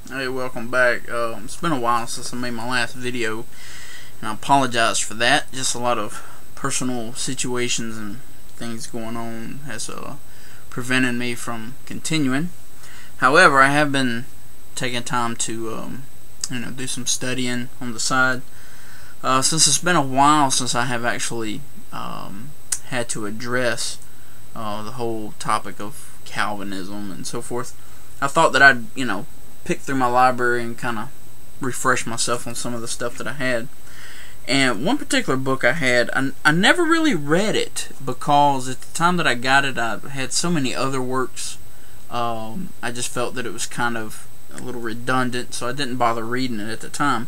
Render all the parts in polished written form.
Hey, welcome back. It's been a while since I made my last video, and I apologize for that. Just a lot of personal situations and things going on has prevented me from continuing. However, I have been taking time to do some studying on the side. Since it's been a while since I have actually had to address the whole topic of Calvinism and so forth, I thought that I'd pick through my library and kind of refresh myself on some of the stuff that I had. And one particular book I had, I never really read it because at the time that I got it, I had so many other works. I just felt that it was kind of a little redundant, so I didn't bother reading it at the time.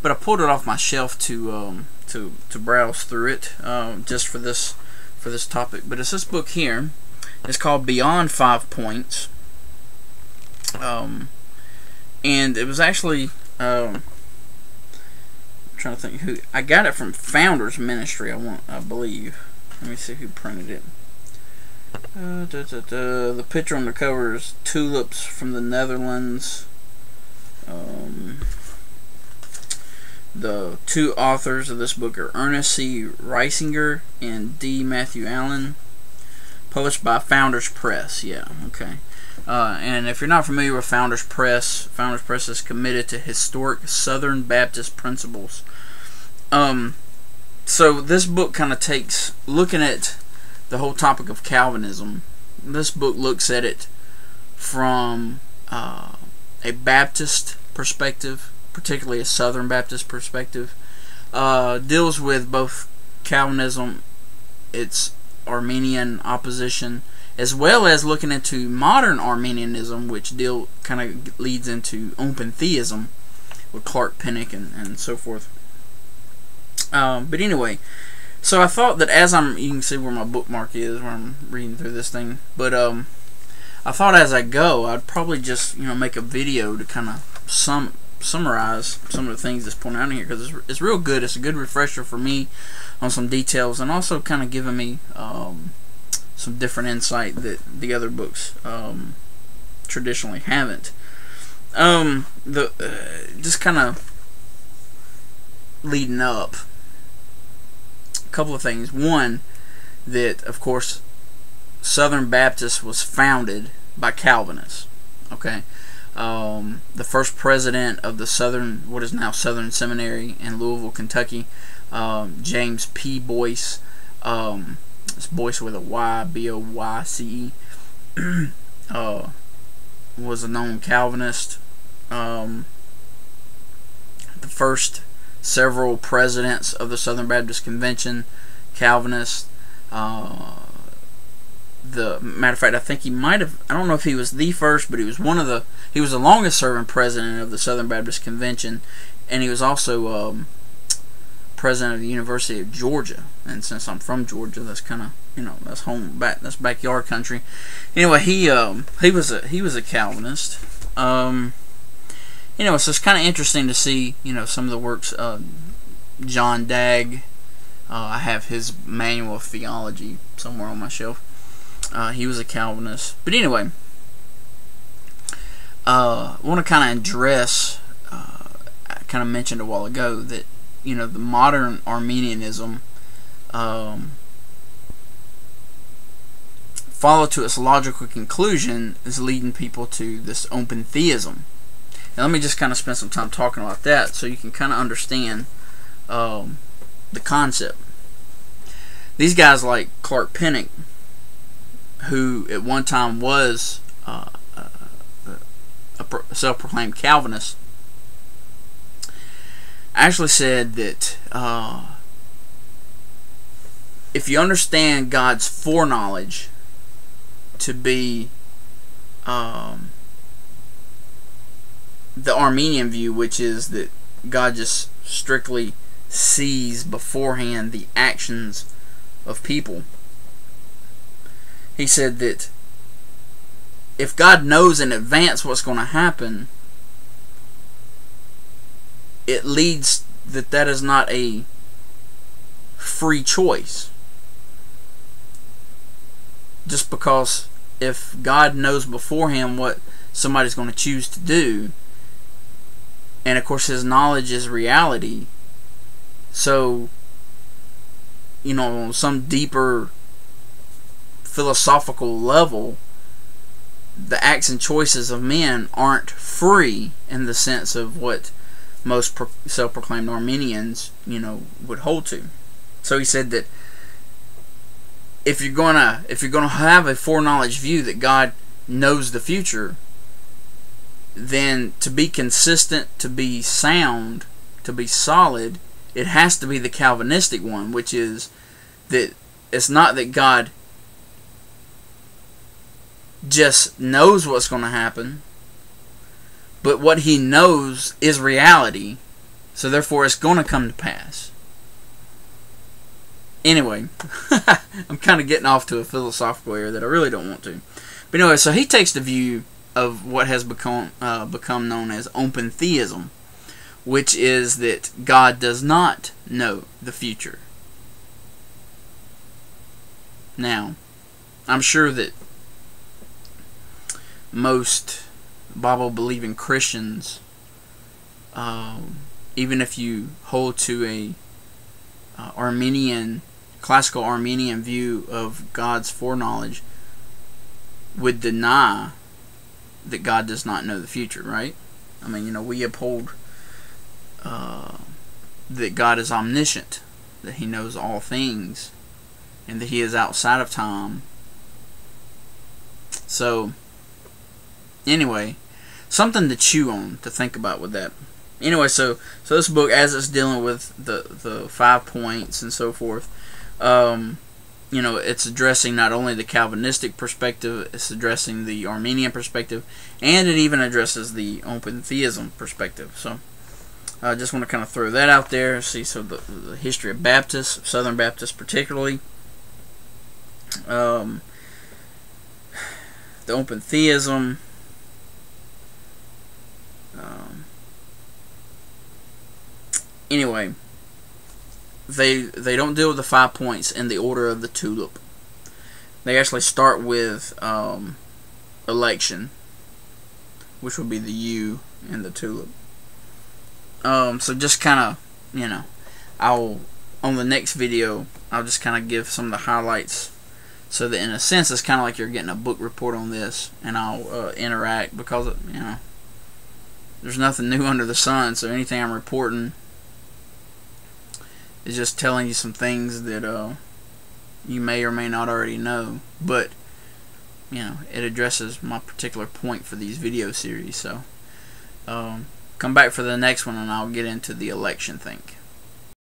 But I pulled it off my shelf to browse through it just for this topic. But it's this book here. It's called Beyond 5 Points. And it was actually I'm trying to think who I got it from. Founders Ministry, I believe. Let me see who printed it. The picture on the cover is tulips from the Netherlands. The two authors of this book are Ernest C. Reisinger and D. Matthew Allen. Published by Founders Press. Yeah, okay. And if you're not familiar with Founders Press is committed to historic Southern Baptist principles. So this book kind of takes, looking at the whole topic of Calvinism, this book looks at it from a Baptist perspective, particularly a Southern Baptist perspective. Deals with both Calvinism, its Arminian opposition, as well as looking into modern Arminianism, which kind of leads into open theism with Clark Pinnock and so forth. But anyway, so I thought that you can see where my bookmark is, where I'm reading through this thing. But I thought as I go, I'd probably just make a video to kind of summarize some of the things that's pointed out in here, because it's real good. It's a good refresher for me on some details, and also kind of giving me some different insight that the other books traditionally haven't. Just kind of leading up, a couple of things. One, that of course Southern Baptist was founded by Calvinists. Okay. The first president of the what is now Southern Seminary in Louisville, Kentucky, James P. Boyce. It's Boyce with a Y, B-O-Y-C-E. Was a known Calvinist. The first several presidents of the Southern Baptist Convention, Calvinist. The matter of fact, I think he might have, I don't know if he was the first, but he was he was the longest serving president of the Southern Baptist Convention, and he was also president of the University of Georgia. And since I'm from Georgia, that's kind of, that's that's backyard country. Anyway, he was a Calvinist. So it's kind of interesting to see some of the works. John Dagg, I have his manual of theology somewhere on my shelf. He was a Calvinist. But anyway, I want to kind of address, I kind of mentioned a while ago that the modern Arminianism followed to its logical conclusion is leading people to this open theism. Now let me just kind of spend some time talking about that so you can kind of understand the concept. These guys like Clark Pinnock, who at one time was a self-proclaimed Calvinist, actually said that if you understand God's foreknowledge to be the Arminian view, which is that God just strictly sees beforehand the actions of people, he said that if God knows in advance what's going to happen, it leads that is not a free choice. Just because if God knows beforehand what somebody's going to choose to do, And of course his knowledge is reality. So, you know, on some deeper philosophical level, the acts and choices of men aren't free in the sense of what most self-proclaimed Arminians, you know, would hold to. So he said that if you're gonna have a foreknowledge view that God knows the future, then to be consistent, to be sound, to be solid, it has to be the Calvinistic one, which is that it's not that God just knows what's going to happen, but what he knows is reality, so therefore it's going to come to pass. Anyway, I'm kind of getting off to a philosophical area that I really don't want to. But anyway, so he takes the view of what has become known as open theism, which is that God does not know the future. Now, I'm sure that most Bible-believing Christians, even if you hold to a classical Arminian view of God's foreknowledge, would deny that God does not know the future, right? I mean, you know, we uphold that God is omniscient, that he knows all things, and that he is outside of time. So, anyway, something to chew on, to think about with that. Anyway, so this book, as it's dealing with the 5 points and so forth, you know, it's addressing not only the Calvinistic perspective, it's addressing the Arminian perspective, and it even addresses the open theism perspective. So I just want to kind of throw that out there. See, so the history of Baptists, Southern Baptists particularly, the open theism, anyway, they don't deal with the 5 points in the order of the tulip. They actually start with election, which would be the U in the tulip. So just kind of, you know, on the next video, I'll just kind of give some of the highlights, so that in a sense it's kind of like you're getting a book report on this, and I'll interact, because, you know, there's nothing new under the sun, so anything I'm reporting is just telling you some things that you may or may not already know, but, you know, it addresses my particular point for these video series. So come back for the next one and I'll get into the election thing.